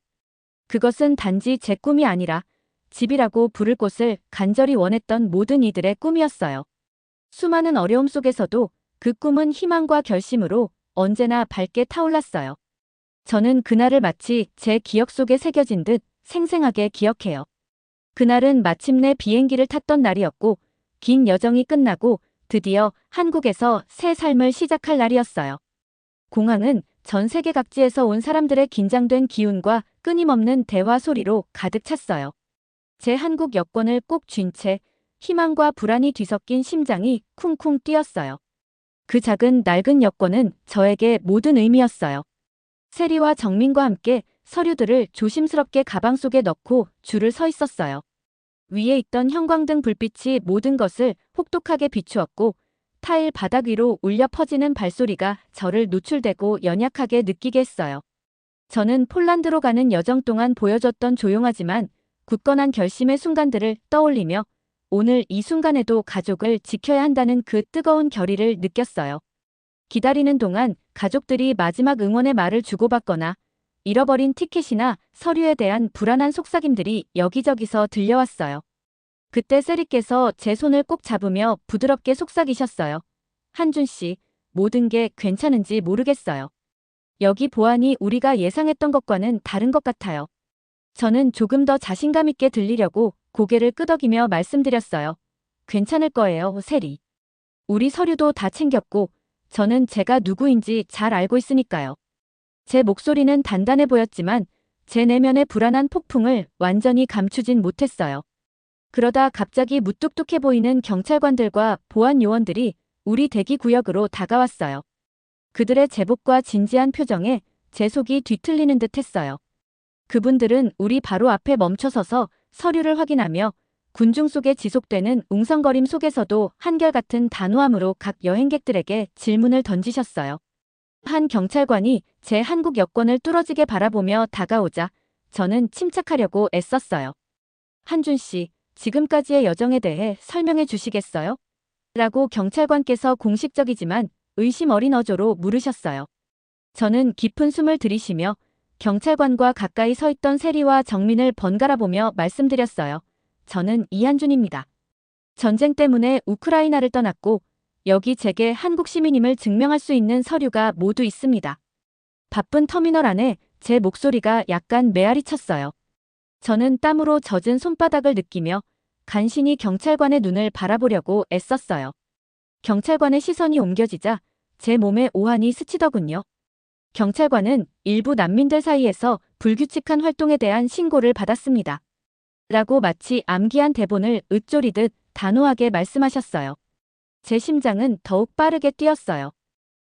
그것은 단지 제 꿈이 아니라 집이라고 부를 곳을 간절히 원했던 모든 이들의 꿈이었어요. 수많은 어려움 속에서도 그 꿈은 희망과 결심으로 언제나 밝게 타올랐어요. 저는 그날을 마치 제 기억 속에 새겨진 듯 생생하게 기억해요. 그날은 마침내 비행기를 탔던 날이었고 긴 여정이 끝나고 드디어 한국에서 새 삶을 시작할 날이었어요. 공항은 전 세계 각지에서 온 사람들의 긴장된 기운과 끊임없는 대화 소리로 가득 찼어요. 제 한국 여권을 꼭 쥔 채 희망과 불안이 뒤섞인 심장이 쿵쿵 뛰었어요. 그 작은 낡은 여권은 저에게 모든 의미였어요. 세리와 정민과 함께 서류들을 조심스럽게 가방 속에 넣고 줄을 서 있었어요. 위에 있던 형광등 불빛이 모든 것을 혹독하게 비추었고 타일 바닥 위로 울려 퍼지는 발소리가 저를 노출되고 연약하게 느끼게 했어요. 저는 폴란드로 가는 여정 동안 보여줬던 조용하지만 굳건한 결심의 순간들을 떠올리며 오늘 이 순간에도 가족을 지켜야 한다는 그 뜨거운 결의를 느꼈어요. 기다리는 동안 가족들이 마지막 응원의 말을 주고받거나 잃어버린 티켓이나 서류에 대한 불안한 속삭임들이 여기저기서 들려왔어요. 그때 세리께서 제 손을 꼭 잡으며 부드럽게 속삭이셨어요. 한준 씨, 모든 게 괜찮은지 모르겠어요. 여기 보안이 우리가 예상했던 것과는 다른 것 같아요. 저는 조금 더 자신감 있게 들리려고 고개를 끄덕이며 말씀드렸어요. 괜찮을 거예요, 세리. 우리 서류도 다 챙겼고 저는 제가 누구인지 잘 알고 있으니까요. 제 목소리는 단단해 보였지만 제 내면의 불안한 폭풍을 완전히 감추진 못했어요. 그러다 갑자기 무뚝뚝해 보이는 경찰관들과 보안 요원들이 우리 대기구역으로 다가왔어요. 그들의 제복과 진지한 표정에 제 속이 뒤틀리는 듯 했어요. 그분들은 우리 바로 앞에 멈춰서서 서류를 확인하며 군중 속에 지속되는 웅성거림 속에서도 한결같은 단호함으로 각 여행객들에게 질문을 던지셨어요. 한 경찰관이 제 한국 여권을 뚫어지게 바라보며 다가오자 저는 침착하려고 애썼어요. 한준 씨, 지금까지의 여정에 대해 설명해 주시겠어요? 라고 경찰관께서 공식적이지만 의심 어린 어조로 물으셨어요. 저는 깊은 숨을 들이쉬며 경찰관과 가까이 서 있던 세리와 정민을 번갈아 보며 말씀드렸어요. 저는 이한준입니다. 전쟁 때문에 우크라이나를 떠났고 여기 제게 한국 시민임을 증명할 수 있는 서류가 모두 있습니다. 바쁜 터미널 안에 제 목소리가 약간 메아리 쳤어요. 저는 땀으로 젖은 손바닥을 느끼며 간신히 경찰관의 눈을 바라보려고 애썼어요. 경찰관의 시선이 옮겨지자 제 몸에 오한이 스치더군요. 경찰관은 일부 난민들 사이에서 불규칙한 활동에 대한 신고를 받았습니다. 라고 마치 암기한 대본을 읊조리듯 단호하게 말씀하셨어요. 제 심장은 더욱 빠르게 뛰었어요.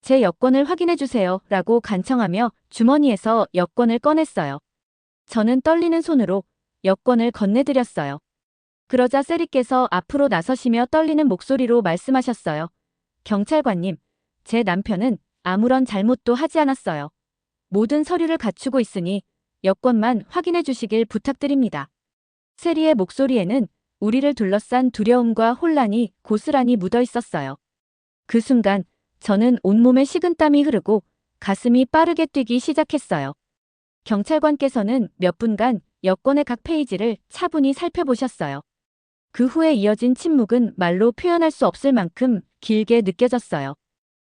제 여권을 확인해 주세요. 라고 간청하며 주머니에서 여권을 꺼냈어요. 저는 떨리는 손으로 여권을 건네드렸어요. 그러자 세리께서 앞으로 나서시며 떨리는 목소리로 말씀하셨어요. 경찰관님, 제 남편은 아무런 잘못도 하지 않았어요. 모든 서류를 갖추고 있으니 여권만 확인해 주시길 부탁드립니다. 세리의 목소리에는 우리를 둘러싼 두려움과 혼란이 고스란히 묻어 있었어요. 그 순간 저는 온몸에 식은땀이 흐르고 가슴이 빠르게 뛰기 시작했어요. 경찰관께서는 몇 분간 여권의 각 페이지를 차분히 살펴보셨어요. 그 후에 이어진 침묵은 말로 표현할 수 없을 만큼 길게 느껴졌어요.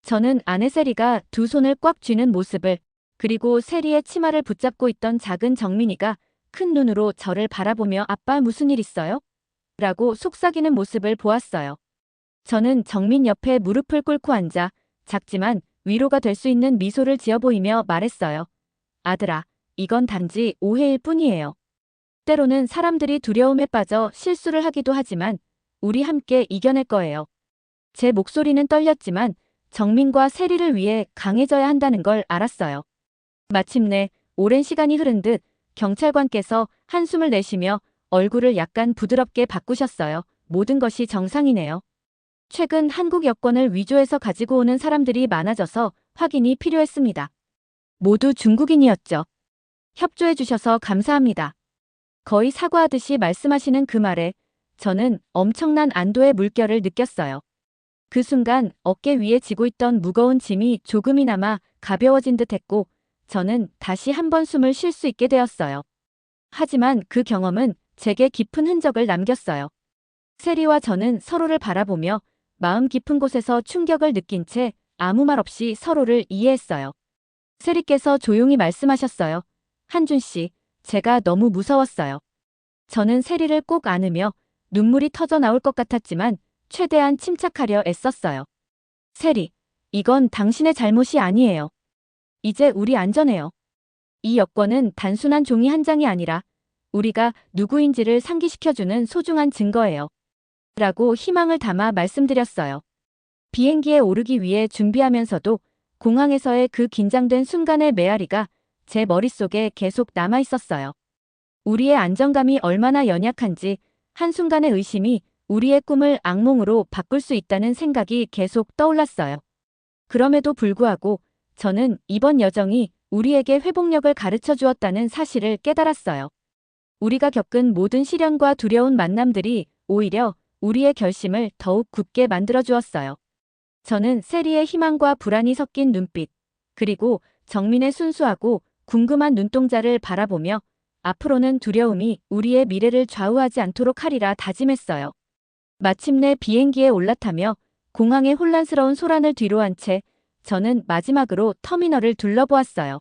저는 아내 세리가 두 손을 꽉 쥐는 모습을, 그리고 세리의 치마를 붙잡고 있던 작은 정민이가 큰 눈으로 저를 바라보며 아빠 무슨 일 있어요? 라고 속삭이는 모습을 보았어요. 저는 정민 옆에 무릎을 꿇고 앉아 작지만 위로가 될 수 있는 미소를 지어 보이며 말했어요. 아들아, 이건 단지 오해일 뿐이에요. 때로는 사람들이 두려움에 빠져 실수를 하기도 하지만 우리 함께 이겨낼 거예요. 제 목소리는 떨렸지만 정민과 세리를 위해 강해져야 한다는 걸 알았어요. 마침내 오랜 시간이 흐른 듯 경찰관께서 한숨을 내쉬며 얼굴을 약간 부드럽게 바꾸셨어요. 모든 것이 정상이네요. 최근 한국 여권을 위조해서 가지고 오는 사람들이 많아져서 확인이 필요했습니다. 모두 중국인이었죠. 협조해 주셔서 감사합니다. 거의 사과하듯이 말씀하시는 그 말에 저는 엄청난 안도의 물결을 느꼈어요. 그 순간 어깨 위에 지고 있던 무거운 짐이 조금이나마 가벼워진 듯 했고 저는 다시 한번 숨을 쉴 수 있게 되었어요. 하지만 그 경험은 제게 깊은 흔적을 남겼어요. 세리와 저는 서로를 바라보며 마음 깊은 곳에서 충격을 느낀 채 아무 말 없이 서로를 이해했어요. 세리께서 조용히 말씀하셨어요. 한준 씨, 제가 너무 무서웠어요. 저는 세리를 꼭 안으며 눈물이 터져 나올 것 같았지만 최대한 침착하려 애썼어요. 세리, 이건 당신의 잘못이 아니에요. 이제 우리 안전해요. 이 여권은 단순한 종이 한 장이 아니라 우리가 누구인지를 상기시켜주는 소중한 증거예요. 라고 희망을 담아 말씀드렸어요. 비행기에 오르기 위해 준비하면서도 공항에서의 그 긴장된 순간의 메아리가 제 머릿속에 계속 남아 있었어요. 우리의 안정감이 얼마나 연약한지 한순간의 의심이 우리의 꿈을 악몽으로 바꿀 수 있다는 생각이 계속 떠올랐어요. 그럼에도 불구하고 저는 이번 여정이 우리에게 회복력을 가르쳐 주었다는 사실을 깨달았어요. 우리가 겪은 모든 시련과 두려운 만남들이 오히려 우리의 결심을 더욱 굳게 만들어 주었어요. 저는 세리의 희망과 불안이 섞인 눈빛, 그리고 정민의 순수하고 궁금한 눈동자를 바라보며 앞으로는 두려움이 우리의 미래를 좌우하지 않도록 하리라 다짐했어요. 마침내 비행기에 올라타며 공항의 혼란스러운 소란을 뒤로한 채 저는 마지막으로 터미널을 둘러보았어요.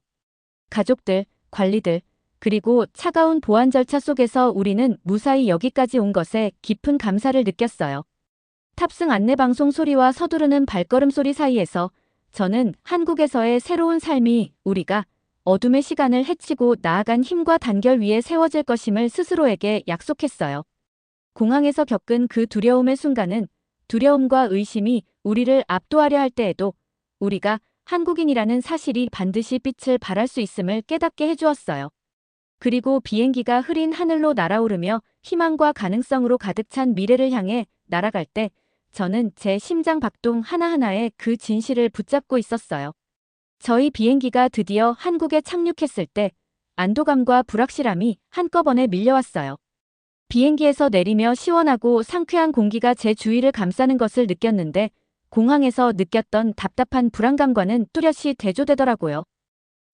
가족들, 관리들, 그리고 차가운 보안 절차 속에서 우리는 무사히 여기까지 온 것에 깊은 감사를 느꼈어요. 탑승 안내방송 소리와 서두르는 발걸음 소리 사이에서 저는 한국에서의 새로운 삶이 우리가 어둠의 시간을 헤치고 나아간 힘과 단결 위에 세워질 것임을 스스로에게 약속했어요. 공항에서 겪은 그 두려움의 순간은 두려움과 의심이 우리를 압도하려 할 때에도 우리가 한국인이라는 사실이 반드시 빛을 발할 수 있음을 깨닫게 해주었어요. 그리고 비행기가 흐린 하늘로 날아오르며 희망과 가능성으로 가득 찬 미래를 향해 날아갈 때 저는 제 심장 박동 하나하나에 그 진실을 붙잡고 있었어요. 저희 비행기가 드디어 한국에 착륙했을 때 안도감과 불확실함이 한꺼번에 밀려왔어요. 비행기에서 내리며 시원하고 상쾌한 공기가 제 주위를 감싸는 것을 느꼈는데 공항에서 느꼈던 답답한 불안감과는 뚜렷이 대조되더라고요.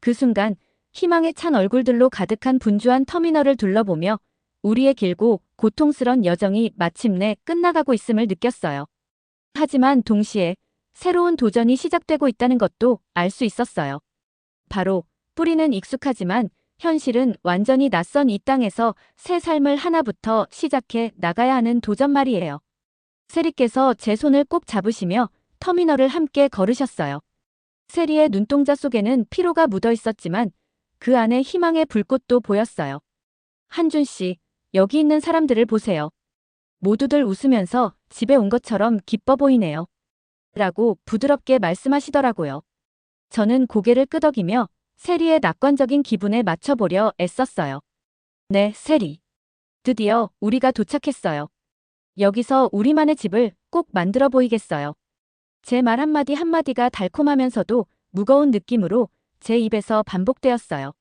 그 순간 희망에 찬 얼굴들로 가득한 분주한 터미널을 둘러보며 우리의 길고 고통스런 여정이 마침내 끝나가고 있음을 느꼈어요. 하지만 동시에 새로운 도전이 시작되고 있다는 것도 알 수 있었어요. 바로 뿌리는 익숙하지만 현실은 완전히 낯선 이 땅에서 새 삶을 하나부터 시작해 나가야 하는 도전 말이에요. 세리께서 제 손을 꼭 잡으시며 터미널을 함께 걸으셨어요. 세리의 눈동자 속에는 피로가 묻어 있었지만 그 안에 희망의 불꽃도 보였어요. 한준 씨, 여기 있는 사람들을 보세요. 모두들 웃으면서 집에 온 것처럼 기뻐 보이네요. 라고 부드럽게 말씀하시더라고요. 저는 고개를 끄덕이며 세리의 낙관적인 기분에 맞춰보려 애썼어요. 네, 세리. 드디어 우리가 도착했어요. 여기서 우리만의 집을 꼭 만들어 보이겠어요. 제 말 한마디 한마디가 달콤하면서도 무거운 느낌으로 제 입에서 반복되었어요.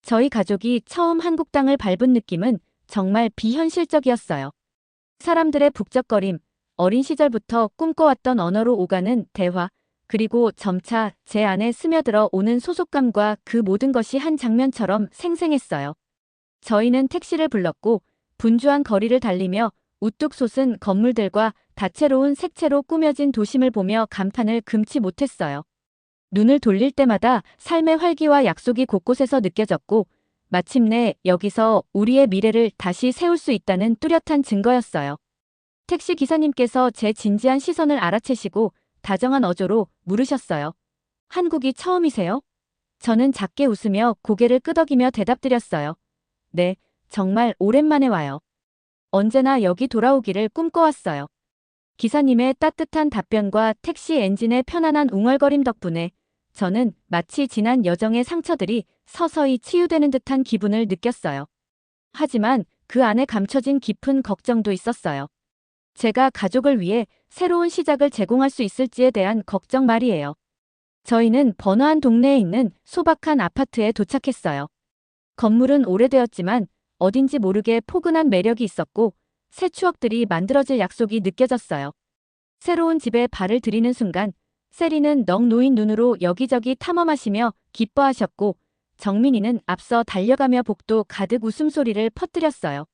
저희 가족이 처음 한국 땅을 밟은 느낌은 정말 비현실적이었어요. 사람들의 북적거림, 어린 시절부터 꿈꿔왔던 언어로 오가는 대화, 그리고 점차 제 안에 스며들어 오는 소속감과 그 모든 것이 한 장면처럼 생생했어요. 저희는 택시를 불렀고 분주한 거리를 달리며 우뚝 솟은 건물들과 다채로운 색채로 꾸며진 도심을 보며 감탄을 금치 못했어요. 눈을 돌릴 때마다 삶의 활기와 약속이 곳곳에서 느껴졌고 마침내 여기서 우리의 미래를 다시 세울 수 있다는 뚜렷한 증거였어요. 택시 기사님께서 제 진지한 시선을 알아채시고 다정한 어조로 물으셨어요. 한국이 처음이세요? 저는 작게 웃으며 고개를 끄덕이며 대답드렸어요. 네, 정말 오랜만에 와요. 언제나 여기 돌아오기를 꿈꿔왔어요. 기사님의 따뜻한 답변과 택시 엔진의 편안한 웅얼거림 덕분에 저는 마치 지난 여정의 상처들이 서서히 치유되는 듯한 기분을 느꼈어요. 하지만 그 안에 감춰진 깊은 걱정도 있었어요. 제가 가족을 위해 새로운 시작을 제공할 수 있을지에 대한 걱정 말이에요. 저희는 번화한 동네에 있는 소박한 아파트에 도착했어요. 건물은 오래되었지만 어딘지 모르게 포근한 매력이 있었고 새 추억들이 만들어질 약속이 느껴졌어요. 새로운 집에 발을 들이는 순간 세리는 넋 놓인 눈으로 여기저기 탐험하시며 기뻐하셨고 정민이는 앞서 달려가며 복도 가득 웃음소리를 퍼뜨렸어요.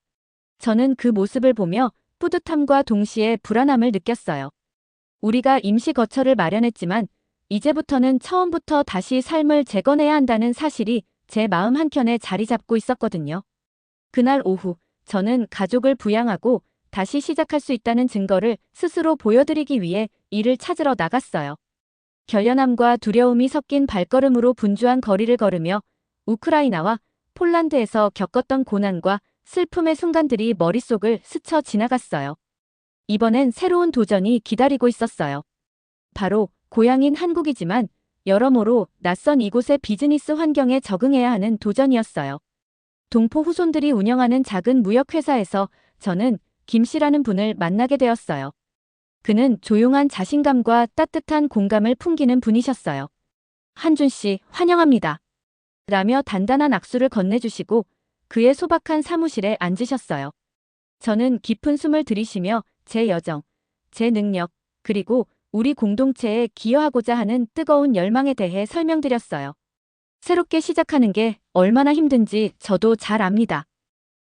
저는 그 모습을 보며 뿌듯함과 동시에 불안함을 느꼈어요. 우리가 임시 거처를 마련했지만 이제부터는 처음부터 다시 삶을 재건해야 한다는 사실이 제 마음 한켠에 자리 잡고 있었거든요. 그날 오후 저는 가족을 부양하고 다시 시작할 수 있다는 증거를 스스로 보여드리기 위해 이를 찾으러 나갔어요. 결연함과 두려움이 섞인 발걸음으로 분주한 거리를 걸으며 우크라이나와 폴란드에서 겪었던 고난과 슬픔의 순간들이 머릿속을 스쳐 지나갔어요. 이번엔 새로운 도전이 기다리고 있었어요. 바로 고향인 한국이지만 여러모로 낯선 이곳의 비즈니스 환경에 적응해야 하는 도전이었어요. 동포 후손들이 운영하는 작은 무역회사에서 저는 김 씨라는 분을 만나게 되었어요. 그는 조용한 자신감과 따뜻한 공감을 풍기는 분이셨어요. 한준 씨, 환영합니다. 라며 단단한 악수를 건네주시고 그의 소박한 사무실에 앉으셨어요. 저는 깊은 숨을 들이쉬며 제 여정, 제 능력, 그리고 우리 공동체에 기여하고자 하는 뜨거운 열망에 대해 설명드렸어요. 새롭게 시작하는 게 얼마나 힘든지 저도 잘 압니다.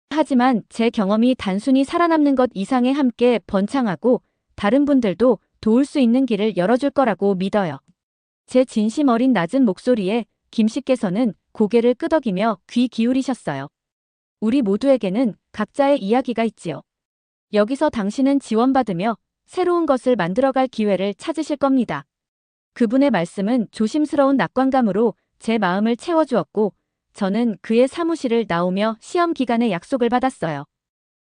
하지만 제 경험이 단순히 살아남는 것 이상의 함께 번창하고 다른 분들도 도울 수 있는 길을 열어줄 거라고 믿어요. 제 진심 어린 낮은 목소리에 김 씨께서는 고개를 끄덕이며 귀 기울이셨어요. 우리 모두에게는 각자의 이야기가 있지요. 여기서 당신은 지원받으며 새로운 것을 만들어갈 기회를 찾으실 겁니다. 그분의 말씀은 조심스러운 낙관감으로 제 마음을 채워주었고 저는 그의 사무실을 나오며 시험 기간의 약속을 받았어요.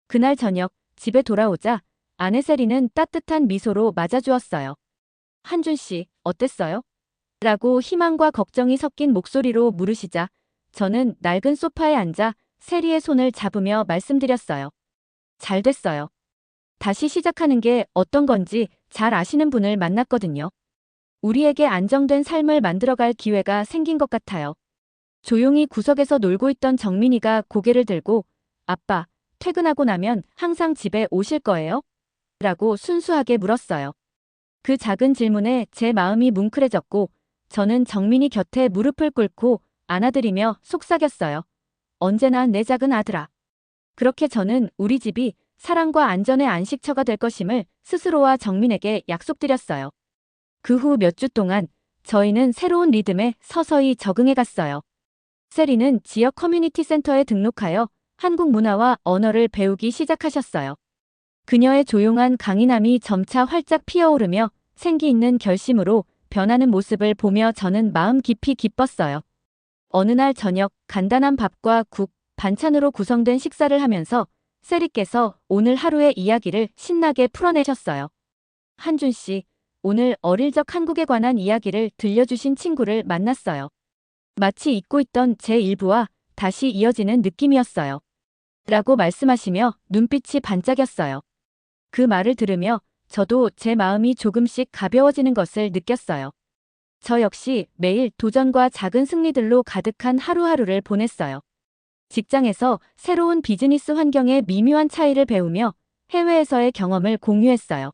그날 저녁 집에 돌아오자 아내 세리는 따뜻한 미소로 맞아주었어요. 한준 씨, 어땠어요? 라고 희망과 걱정이 섞인 목소리로 물으시자 저는 낡은 소파에 앉아 세리의 손을 잡으며 말씀드렸어요. 잘 됐어요. 다시 시작하는 게 어떤 건지 잘 아시는 분을 만났거든요. 우리에게 안정된 삶을 만들어갈 기회가 생긴 것 같아요. 조용히 구석에서 놀고 있던 정민이가 고개를 들고 아빠, 퇴근하고 나면 항상 집에 오실 거예요? 라고 순수하게 물었어요. 그 작은 질문에 제 마음이 뭉클해졌고 저는 정민이 곁에 무릎을 꿇고 안아드리며 속삭였어요. 언제나 내 작은 아들아. 그렇게 저는 우리 집이 사랑과 안전의 안식처가 될 것임을 스스로와 정민에게 약속드렸어요. 그 후 몇 주 동안 저희는 새로운 리듬에 서서히 적응해 갔어요. 세리는 지역 커뮤니티 센터에 등록하여 한국 문화와 언어를 배우기 시작하셨어요. 그녀의 조용한 강인함이 점차 활짝 피어오르며 생기 있는 결심으로 변하는 모습을 보며 저는 마음 깊이 기뻤어요. 어느 날 저녁 간단한 밥과 국, 반찬으로 구성된 식사를 하면서 세리께서 오늘 하루의 이야기를 신나게 풀어내셨어요. 한준 씨, 오늘 어릴 적 한국에 관한 이야기를 들려주신 친구를 만났어요. 마치 잊고 있던 제 일부와 다시 이어지는 느낌이었어요. 라고 말씀하시며 눈빛이 반짝였어요. 그 말을 들으며 저도 제 마음이 조금씩 가벼워지는 것을 느꼈어요. 저 역시 매일 도전과 작은 승리들로 가득한 하루하루를 보냈어요. 직장에서 새로운 비즈니스 환경의 미묘한 차이를 배우며 해외에서의 경험을 공유했어요.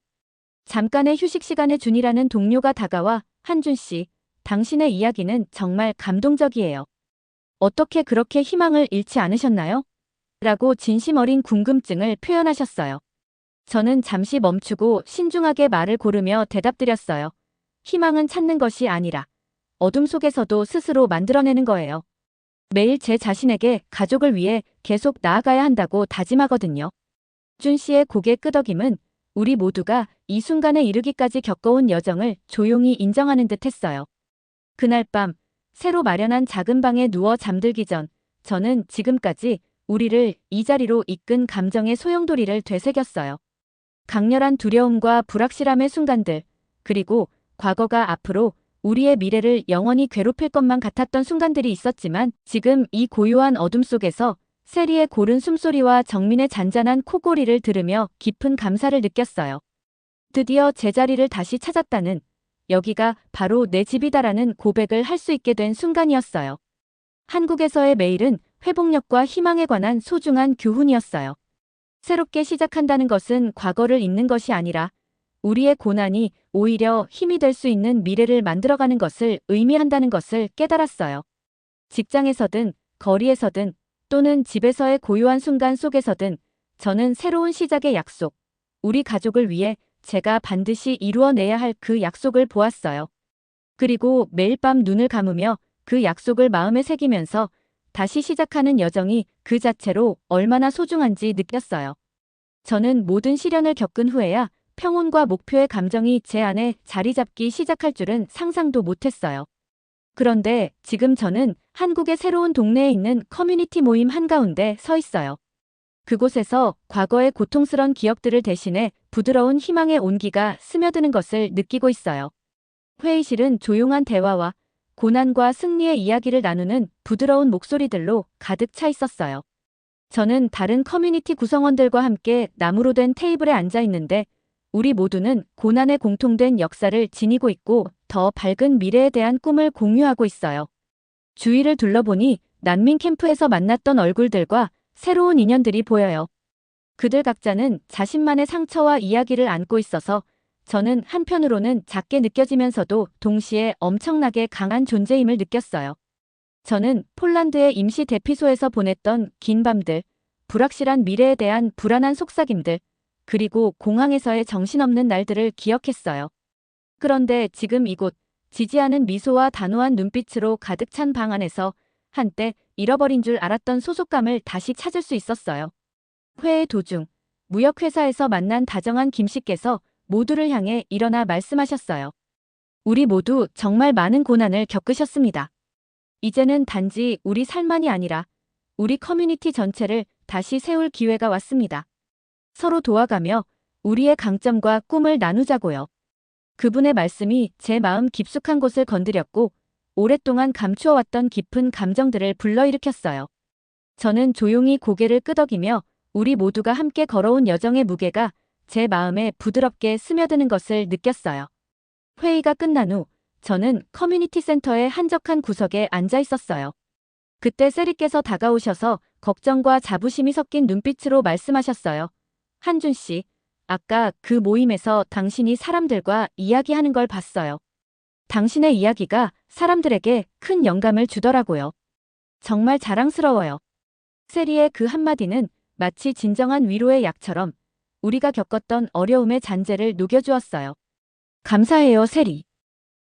잠깐의 휴식 시간에 준이라는 동료가 다가와 한준 씨, 당신의 이야기는 정말 감동적이에요. 어떻게 그렇게 희망을 잃지 않으셨나요? 라고 진심 어린 궁금증을 표현하셨어요. 저는 잠시 멈추고 신중하게 말을 고르며 대답드렸어요. 희망은 찾는 것이 아니라 어둠 속에서도 스스로 만들어내는 거예요. 매일 제 자신에게 가족을 위해 계속 나아가야 한다고 다짐하거든요. 준 씨의 고개 끄덕임은 우리 모두가 이 순간에 이르기까지 겪어온 여정을 조용히 인정하는 듯 했어요. 그날 밤 새로 마련한 작은 방에 누워 잠들기 전 저는 지금까지 우리를 이 자리로 이끈 감정의 소용돌이를 되새겼어요. 강렬한 두려움과 불확실함의 순간들, 그리고 과거가 앞으로 우리의 미래를 영원히 괴롭힐 것만 같았던 순간들이 있었지만 지금 이 고요한 어둠 속에서 세리의 고른 숨소리와 정민의 잔잔한 코골이를 들으며 깊은 감사를 느꼈어요. 드디어 제자리를 다시 찾았다는, 여기가 바로 내 집이다라는 고백을 할 수 있게 된 순간이었어요. 한국에서의 매일은 회복력과 희망에 관한 소중한 교훈이었어요. 새롭게 시작한다는 것은 과거를 잊는 것이 아니라 우리의 고난이 오히려 힘이 될 수 있는 미래를 만들어가는 것을 의미한다는 것을 깨달았어요. 직장에서든 거리에서든 또는 집에서의 고요한 순간 속에서든 저는 새로운 시작의 약속, 우리 가족을 위해 제가 반드시 이루어내야 할 그 약속을 보았어요. 그리고 매일 밤 눈을 감으며 그 약속을 마음에 새기면서 다시 시작하는 여정이 그 자체로 얼마나 소중한지 느꼈어요. 저는 모든 시련을 겪은 후에야 평온과 목표의 감정이 제 안에 자리 잡기 시작할 줄은 상상도 못했어요. 그런데 지금 저는 한국의 새로운 동네에 있는 커뮤니티 모임 한가운데 서 있어요. 그곳에서 과거의 고통스런 기억들을 대신해 부드러운 희망의 온기가 스며드는 것을 느끼고 있어요. 회의실은 조용한 대화와 고난과 승리의 이야기를 나누는 부드러운 목소리들로 가득 차 있었어요. 저는 다른 커뮤니티 구성원들과 함께 나무로 된 테이블에 앉아 있는데 우리 모두는 고난의 공통된 역사를 지니고 있고 더 밝은 미래에 대한 꿈을 공유하고 있어요. 주위를 둘러보니 난민 캠프에서 만났던 얼굴들과 새로운 인연들이 보여요. 그들 각자는 자신만의 상처와 이야기를 안고 있어서 저는 한편으로는 작게 느껴지면서도 동시에 엄청나게 강한 존재임을 느꼈어요. 저는 폴란드의 임시 대피소에서 보냈던 긴 밤들, 불확실한 미래에 대한 불안한 속삭임들, 그리고 공항에서의 정신없는 날들을 기억했어요. 그런데 지금 이곳, 지지하는 미소와 단호한 눈빛으로 가득 찬 방 안에서 한때 잃어버린 줄 알았던 소속감을 다시 찾을 수 있었어요. 회의 도중, 무역회사에서 만난 다정한 김 씨께서 모두를 향해 일어나 말씀하셨어요. 우리 모두 정말 많은 고난을 겪으셨습니다. 이제는 단지 우리 삶만이 아니라 우리 커뮤니티 전체를 다시 세울 기회가 왔습니다. 서로 도와가며 우리의 강점과 꿈을 나누자고요. 그분의 말씀이 제 마음 깊숙한 곳을 건드렸고 오랫동안 감추어왔던 깊은 감정들을 불러일으켰어요. 저는 조용히 고개를 끄덕이며 우리 모두가 함께 걸어온 여정의 무게가 제 마음에 부드럽게 스며드는 것을 느꼈어요. 회의가 끝난 후 저는 커뮤니티 센터의 한적한 구석에 앉아 있었어요. 그때 세리께서 다가오셔서 걱정과 자부심이 섞인 눈빛으로 말씀하셨어요. 한준 씨, 아까 그 모임에서 당신이 사람들과 이야기하는 걸 봤어요. 당신의 이야기가 사람들에게 큰 영감을 주더라고요. 정말 자랑스러워요. 세리의 그 한마디는 마치 진정한 위로의 약처럼 우리가 겪었던 어려움의 잔재를 녹여주었어요. 감사해요, 세리.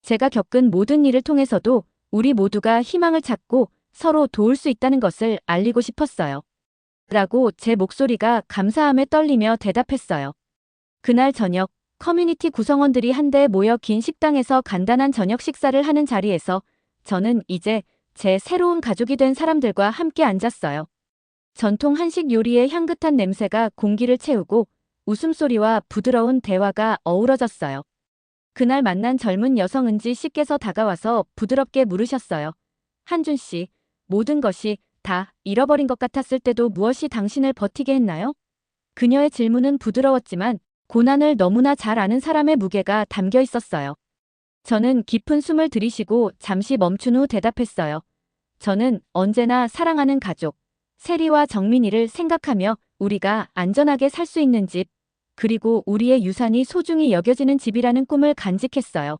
제가 겪은 모든 일을 통해서도 우리 모두가 희망을 찾고 서로 도울 수 있다는 것을 알리고 싶었어요. 라고 제 목소리가 감사함에 떨리며 대답했어요. 그날 저녁, 커뮤니티 구성원들이 한데 모여 긴 식당에서 간단한 저녁 식사를 하는 자리에서 저는 이제 제 새로운 가족이 된 사람들과 함께 앉았어요. 전통 한식 요리의 향긋한 냄새가 공기를 채우고 웃음소리와 부드러운 대화가 어우러졌어요. 그날 만난 젊은 여성 은지 씨께서 다가와서 부드럽게 물으셨어요. 한준 씨, 모든 것이 다 잃어버린 것 같았을 때도 무엇이 당신을 버티게 했나요? 그녀의 질문은 부드러웠지만 고난을 너무나 잘 아는 사람의 무게가 담겨 있었어요. 저는 깊은 숨을 들이쉬고 잠시 멈춘 후 대답했어요. 저는 언제나 사랑하는 가족, 세리와 정민이를 생각하며 우리가 안전하게 살 수 있는 집, 그리고 우리의 유산이 소중히 여겨지는 집이라는 꿈을 간직했어요.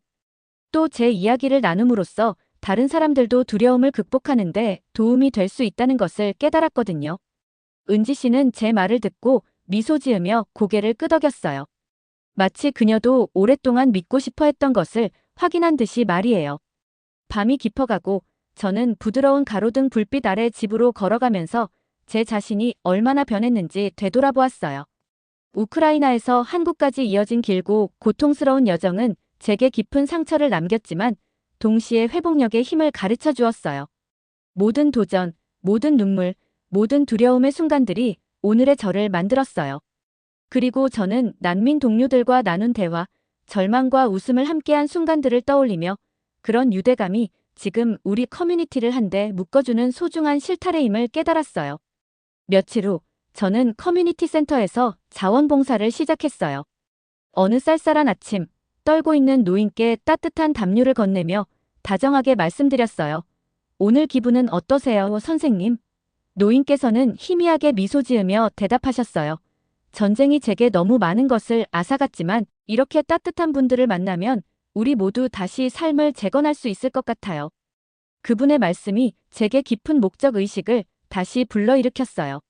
또 제 이야기를 나눔으로써 다른 사람들도 두려움을 극복하는데 도움이 될 수 있다는 것을 깨달았거든요. 은지 씨는 제 말을 듣고 미소 지으며 고개를 끄덕였어요. 마치 그녀도 오랫동안 믿고 싶어 했던 것을 확인한 듯이 말이에요. 밤이 깊어가고 저는 부드러운 가로등 불빛 아래 집으로 걸어가면서 제 자신이 얼마나 변했는지 되돌아보았어요. 우크라이나에서 한국까지 이어진 길고 고통스러운 여정은 제게 깊은 상처를 남겼지만 동시에 회복력의 힘을 가르쳐 주었어요. 모든 도전, 모든 눈물, 모든 두려움의 순간들이 오늘의 저를 만들었어요. 그리고 저는 난민 동료들과 나눈 대화, 절망과 웃음을 함께한 순간들을 떠올리며 그런 유대감이 지금 우리 커뮤니티를 한데 묶어주는 소중한 실타래임을 깨달았어요. 며칠 후 저는 커뮤니티 센터에서 자원봉사를 시작했어요. 어느 쌀쌀한 아침, 떨고 있는 노인께 따뜻한 담요를 건네며 다정하게 말씀드렸어요. 오늘 기분은 어떠세요, 선생님? 노인께서는 희미하게 미소 지으며 대답하셨어요. 전쟁이 제게 너무 많은 것을 앗아갔지만 이렇게 따뜻한 분들을 만나면 우리 모두 다시 삶을 재건할 수 있을 것 같아요. 그분의 말씀이 제게 깊은 목적 의식을 다시 불러일으켰어요.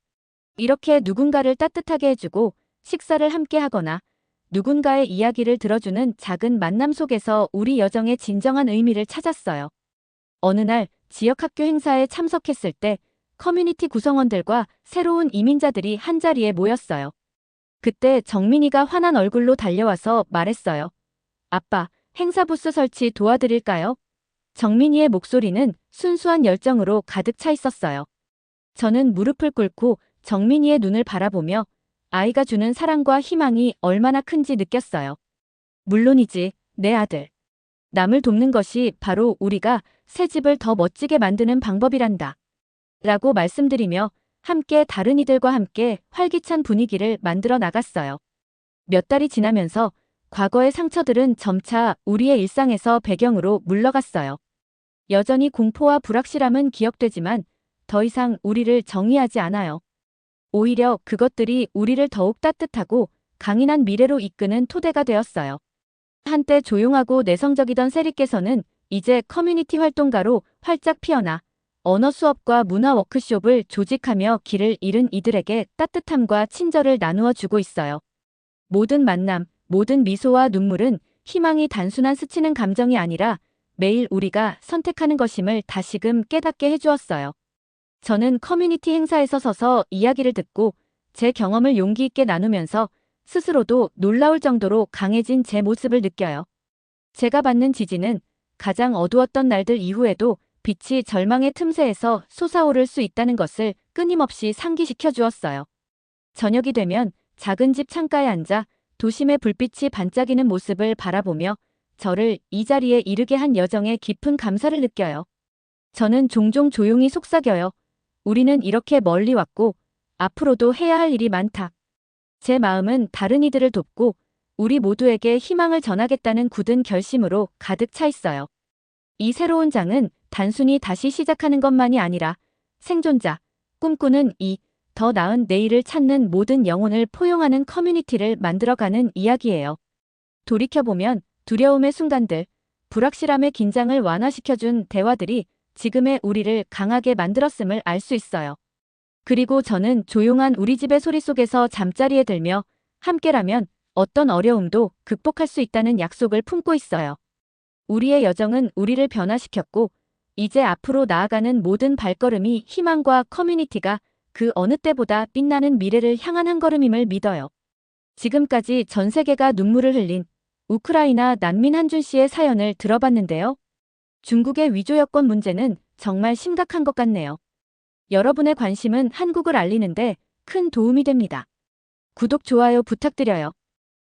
이렇게 누군가를 따뜻하게 해주고 식사를 함께 하거나 누군가의 이야기를 들어주는 작은 만남 속에서 우리 여정의 진정한 의미를 찾았어요. 어느 날 지역 학교 행사에 참석했을 때 커뮤니티 구성원들과 새로운 이민자들이 한자리에 모였어요. 그때 정민이가 환한 얼굴로 달려와서 말했어요. 아빠, 행사 부스 설치 도와드릴까요? 정민이의 목소리는 순수한 열정으로 가득 차 있었어요. 저는 무릎을 꿇고 정민이의 눈을 바라보며 아이가 주는 사랑과 희망이 얼마나 큰지 느꼈어요. 물론이지, 내 아들. 남을 돕는 것이 바로 우리가 새 집을 더 멋지게 만드는 방법이란다. 라고 말씀드리며 함께 다른 이들과 함께 활기찬 분위기를 만들어 나갔어요. 몇 달이 지나면서 과거의 상처들은 점차 우리의 일상에서 배경으로 물러갔어요. 여전히 공포와 불확실함은 기억되지만 더 이상 우리를 정의하지 않아요. 오히려 그것들이 우리를 더욱 따뜻하고 강인한 미래로 이끄는 토대가 되었어요. 한때 조용하고 내성적이던 세리께서는 이제 커뮤니티 활동가로 활짝 피어나 언어 수업과 문화 워크숍을 조직하며 길을 잃은 이들에게 따뜻함과 친절을 나누어 주고 있어요. 모든 만남, 모든 미소와 눈물은 희망이 단순한 스치는 감정이 아니라 매일 우리가 선택하는 것임을 다시금 깨닫게 해주었어요. 저는 커뮤니티 행사에서 서서 이야기를 듣고 제 경험을 용기 있게 나누면서 스스로도 놀라울 정도로 강해진 제 모습을 느껴요. 제가 받는 지지는 가장 어두웠던 날들 이후에도 빛이 절망의 틈새에서 솟아오를 수 있다는 것을 끊임없이 상기시켜 주었어요. 저녁이 되면 작은 집 창가에 앉아 도심의 불빛이 반짝이는 모습을 바라보며 저를 이 자리에 이르게 한 여정에 깊은 감사를 느껴요. 저는 종종 조용히 속삭여요. 우리는 이렇게 멀리 왔고 앞으로도 해야 할 일이 많다. 제 마음은 다른 이들을 돕고 우리 모두에게 희망을 전하겠다는 굳은 결심으로 가득 차 있어요. 이 새로운 장은 단순히 다시 시작하는 것만이 아니라 생존자, 꿈꾸는 더 나은 내일을 찾는 모든 영혼을 포용하는 커뮤니티를 만들어가는 이야기예요. 돌이켜보면 두려움의 순간들, 불확실함의 긴장을 완화시켜준 대화들이 지금의 우리를 강하게 만들었음을 알 수 있어요. 그리고 저는 조용한 우리 집의 소리 속에서 잠자리에 들며 함께라면 어떤 어려움도 극복할 수 있다는 약속을 품고 있어요. 우리의 여정은 우리를 변화시켰고 이제 앞으로 나아가는 모든 발걸음이 희망과 커뮤니티가 그 어느 때보다 빛나는 미래를 향한 한 걸음임을 믿어요. 지금까지 전 세계가 눈물을 흘린 우크라이나 난민 한준 씨의 사연을 들어봤는데요. 중국의 위조 여권 문제는 정말 심각한 것 같네요. 여러분의 관심은 한국을 알리는데 큰 도움이 됩니다. 구독, 좋아요 부탁드려요.